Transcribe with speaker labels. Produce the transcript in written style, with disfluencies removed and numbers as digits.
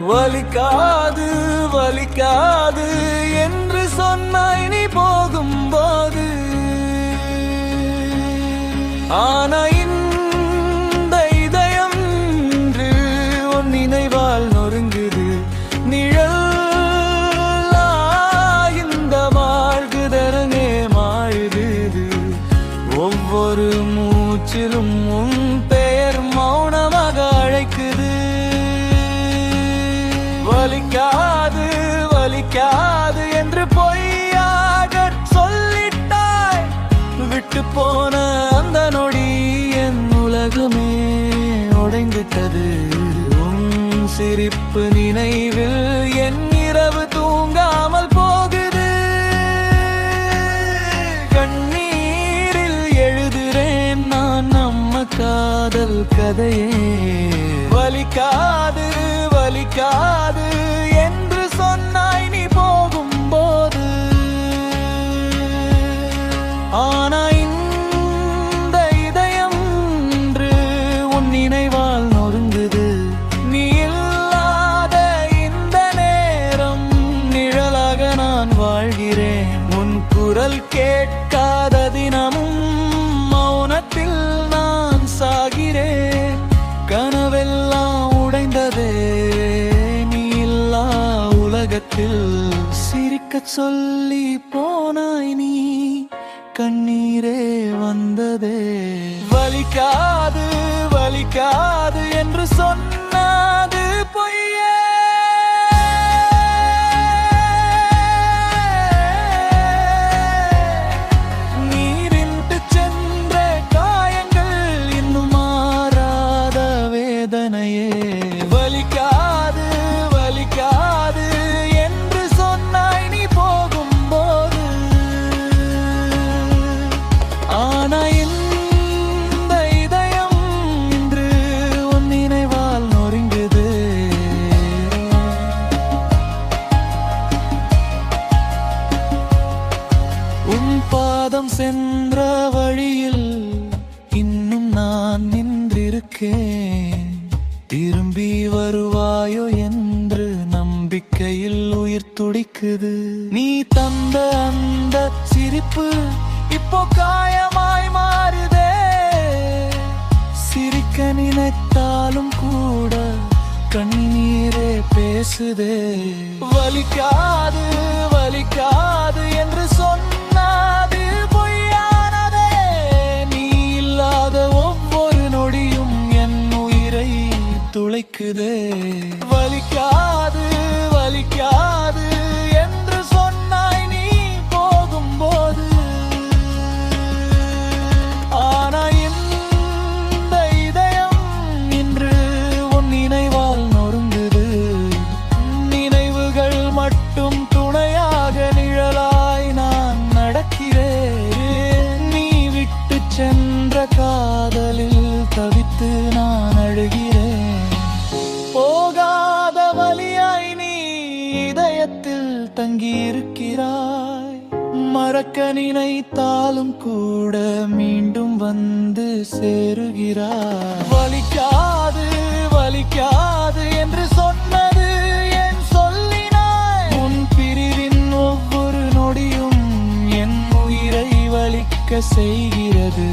Speaker 1: வலிக்காது வலிக்காது என்று சொன்னாய் நீ போகும்போது. ஆனா இந்த இதயம் இன்று உன் நினைவால் நொறுங்குது. நிழலா இந்த வாழ்குதரனே மாறுது. ஒவ்வொரு மூச்சிலும் உன் பெயர் மௌனமாக அழைக்குது. வலிக்காது வலிக்காது என்று பொய்யாக சொல்லிட்டாய். விட்டு போன அந்த நொடி என் உலகமே உடைந்துட்டது. உன் சிரிப்பு நினைவில் என் இரவு தூங்காமல் போகுது. கண்ணீரில் எழுதுறேன் நான் நம்ம காதல் கதையே. வலிக்காது வலிக்காது என்று சொன்னாய் நீ போகும்போது. ஆனா இந்த இதயம் இன்று உன் நினைவால் நொறுங்குது. நீ இல்லாத இந்த நேரம் நிழலாக நான் வாழ்கிறேன். உன் குரல் கேட்காத தினமும் மௌனத்தில் நான் சாகிறேன். கனவெல்லாம் உடைந்ததே நீ இல்லா உலகத்தில். சிரிக்கச் சொல்லி போனாய் நீ, கண்ணீரே வந்ததே. வலிக்காது வலிக்காது என்று சொன்னது பொய்யே. நீரிட்டு சென்ற காயங்கள் இன்னும் மாறாத வேதனையே. வலிக்காது வலிக்காது என்று சொன்னாய் நீ போகும்போது. ஆனா இந்த இதயம் இன்று உன் நினைவால் நொறுங்குது. உன் பாதம் சென்ற வழியில் இன்னும் நான் நின்றிருக்கேன். திரும்பி வருவாயோ என்று நம்பிக்கையில் உயிர் துடிக்குது. நீ தந்த அந்த சிரிப்பு இப்போ காயமாய் மாறுதே. சிரிக்க நினைத்தாலும் கூட கண்ணீரே பேசுதே. வலிக்காது வலிக்காது என்று சொன்னது பொய்யானதே. நீ இல்லாத ஒவ்வொரு நொடியும் என் உயிரை துளைக்குதே. வலிக்காது வலிக்காது என்று சொன்னாய் நீ போகும்போது. ஆனா இந்த இதயம் இன்று உன் நினைவால் நொறுங்குது. நினைவுகள் மட்டும் துணையாக நிழலாய் நான் நடக்கிறேன். நீ விட்டு சென்ற காதலில் தவித்து நான் அழுகிறேன். போகாத வலியாய் நீ இதயத்தில் தங்கியிருக்கிறாய். மறக்க நினைத்தாலும் கூட மீண்டும் வந்து சேருகிறாய். வலிக்காது வலிக்காது என்று சொன்னது ஏன் சொல்லினாய். உன் பிரிவின் ஒவ்வொரு நொடியும் என் உயிரை வலிக்க செய்கிறது.